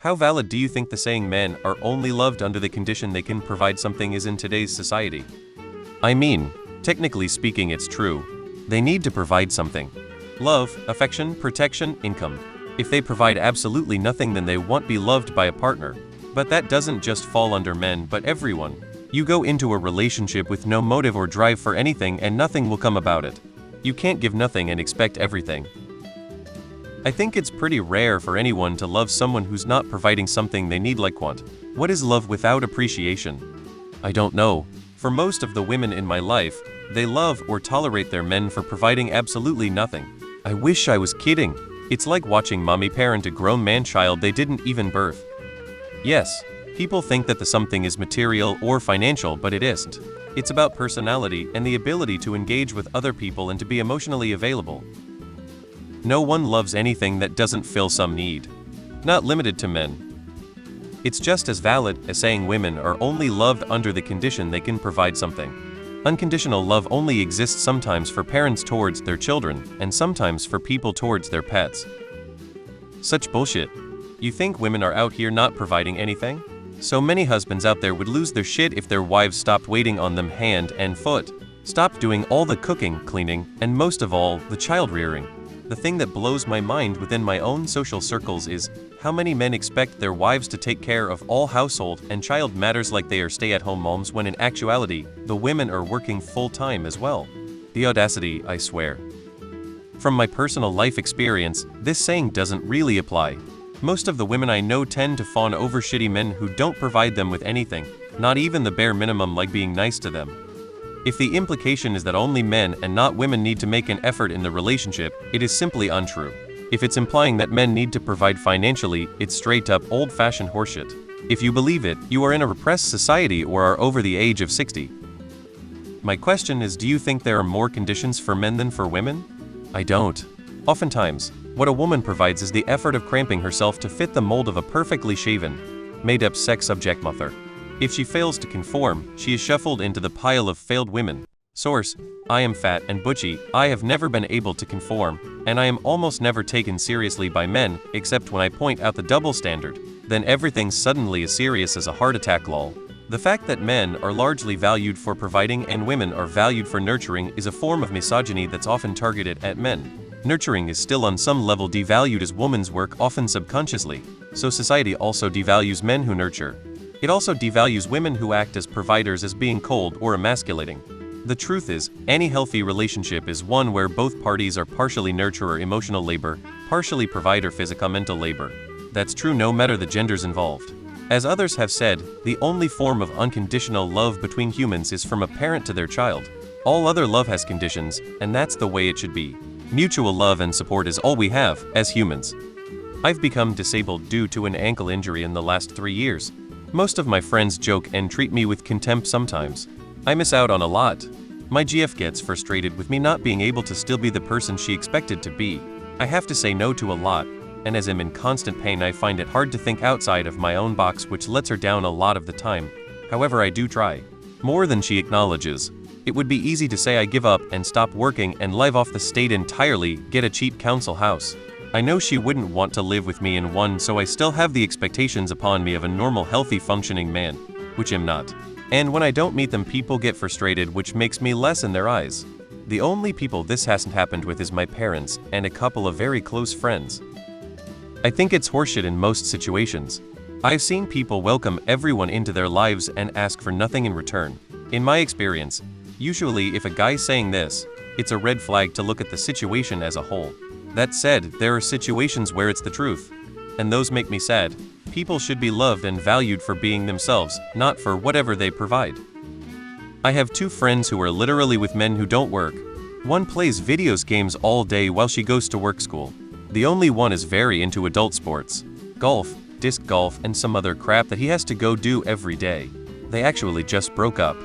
How valid do you think the saying men are only loved under the condition they can provide something is in today's society? I mean, technically speaking, it's true. They need to provide something. Love, affection, protection, income. If they provide absolutely nothing, then they won't be loved by a partner. But that doesn't just fall under men but everyone. You go into a relationship with no motive or drive for anything and nothing will come about it. You can't give nothing and expect everything. I think it's pretty rare for anyone to love someone who's not providing something they need like want. What is love without appreciation? I don't know. For most of the women in my life, they love or tolerate their men for providing absolutely nothing. I wish I was kidding. It's like watching mommy parent a grown man child they didn't even birth. Yes, people think that the something is material or financial, but it isn't. It's about personality and the ability to engage with other people and to be emotionally available. No one loves anything that doesn't fill some need. Not limited to men. It's just as valid as saying women are only loved under the condition they can provide something. Unconditional love only exists sometimes for parents towards their children, and sometimes for people towards their pets. Such bullshit. You think women are out here not providing anything? So many husbands out there would lose their shit if their wives stopped waiting on them hand and foot, stopped doing all the cooking, cleaning, and most of all, the child rearing. The thing that blows my mind within my own social circles is how many men expect their wives to take care of all household and child matters like they are stay-at-home moms, when in actuality, the women are working full-time as well. The audacity, I swear. From my personal life experience, this saying doesn't really apply. Most of the women I know tend to fawn over shitty men who don't provide them with anything, not even the bare minimum like being nice to them. If the implication is that only men and not women need to make an effort in the relationship, it is simply untrue. If it's implying that men need to provide financially, it's straight up old-fashioned horseshit. If you believe it, you are in a repressed society or are over the age of 60. My question is, do you think there are more conditions for men than for women? I don't. Oftentimes, what a woman provides is the effort of cramping herself to fit the mold of a perfectly shaven, made-up sex subject mother. If she fails to conform, she is shuffled into the pile of failed women. Source: I am fat and butchy, I have never been able to conform, and I am almost never taken seriously by men, except when I point out the double standard. Then everything's suddenly as serious as a heart attack, lol. The fact that men are largely valued for providing and women are valued for nurturing is a form of misogyny that's often targeted at men. Nurturing is still on some level devalued as woman's work, often subconsciously, so society also devalues men who nurture. It also devalues women who act as providers as being cold or emasculating. The truth is, any healthy relationship is one where both parties are partially nurturer emotional labor, partially provider physical mental labor. That's true no matter the genders involved. As others have said, the only form of unconditional love between humans is from a parent to their child. All other love has conditions, and that's the way it should be. Mutual love and support is all we have, as humans. I've become disabled due to an ankle injury in the last 3 years. Most of my friends joke and treat me with contempt sometimes. I miss out on a lot. My GF gets frustrated with me not being able to still be the person she expected to be. I have to say no to a lot, and as I'm in constant pain, I find it hard to think outside of my own box, which lets her down a lot of the time. However, I do try. More than she acknowledges. It would be easy to say I give up and stop working and live off the state entirely, get a cheap council house. I know she wouldn't want to live with me in one, so I still have the expectations upon me of a normal, healthy, functioning man, which I'm not. And when I don't meet them, people get frustrated, which makes me less in their eyes. The only people this hasn't happened with is my parents and a couple of very close friends. I think it's horseshit in most situations. I've seen people welcome everyone into their lives and ask for nothing in return. In my experience, usually if a guy's saying this, it's a red flag to look at the situation as a whole. That said, there are situations where it's the truth, and those make me sad. People should be loved and valued for being themselves, not for whatever they provide. I have 2 friends who are literally with men who don't work. One plays videos games all day while she goes to work school. The only one is very into adult sports, golf, disc golf, and some other crap that he has to go do every day. They actually just broke up.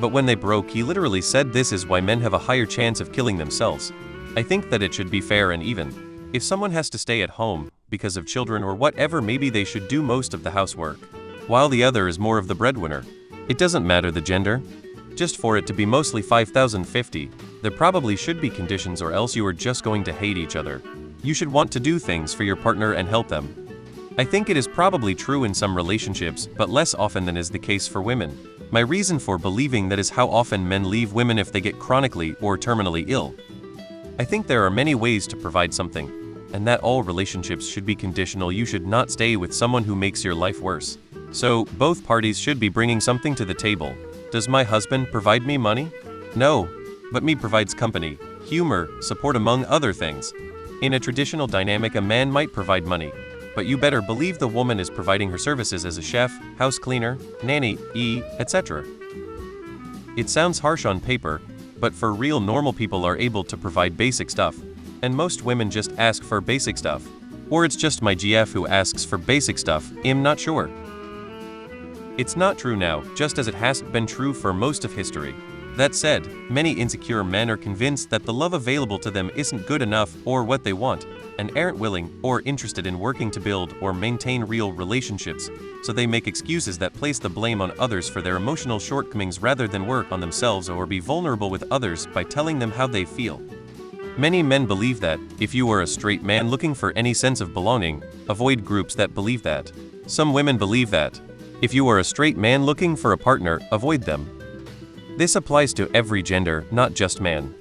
But when they broke, he literally said this is why men have a higher chance of killing themselves. I think that it should be fair and even. If someone has to stay at home because of children or whatever, maybe they should do most of the housework, while the other is more of the breadwinner. It doesn't matter the gender. Just for it to be mostly 5050, there probably should be conditions, or else you are just going to hate each other. You should want to do things for your partner and help them. I think it is probably true in some relationships, but less often than is the case for women. My reason for believing that is how often men leave women if they get chronically or terminally ill. I think there are many ways to provide something, and that all relationships should be conditional. You should not stay with someone who makes your life worse. So, both parties should be bringing something to the table. Does my husband provide me money? No, but me provides company, humor, support among other things. In a traditional dynamic, a man might provide money, but you better believe the woman is providing her services as a chef, house cleaner, nanny, etc. It sounds harsh on paper, but for real, normal people are able to provide basic stuff, and most women just ask for basic stuff. Or it's just my GF who asks for basic stuff, I'm not sure. It's not true now, just as it hasn't been true for most of history. That said, many insecure men are convinced that the love available to them isn't good enough or what they want, and aren't willing or interested in working to build or maintain real relationships, so they make excuses that place the blame on others for their emotional shortcomings rather than work on themselves or be vulnerable with others by telling them how they feel. Many men believe that, if you are a straight man looking for any sense of belonging, avoid groups that believe that. Some women believe that, if you are a straight man looking for a partner, avoid them. This applies to every gender, not just man.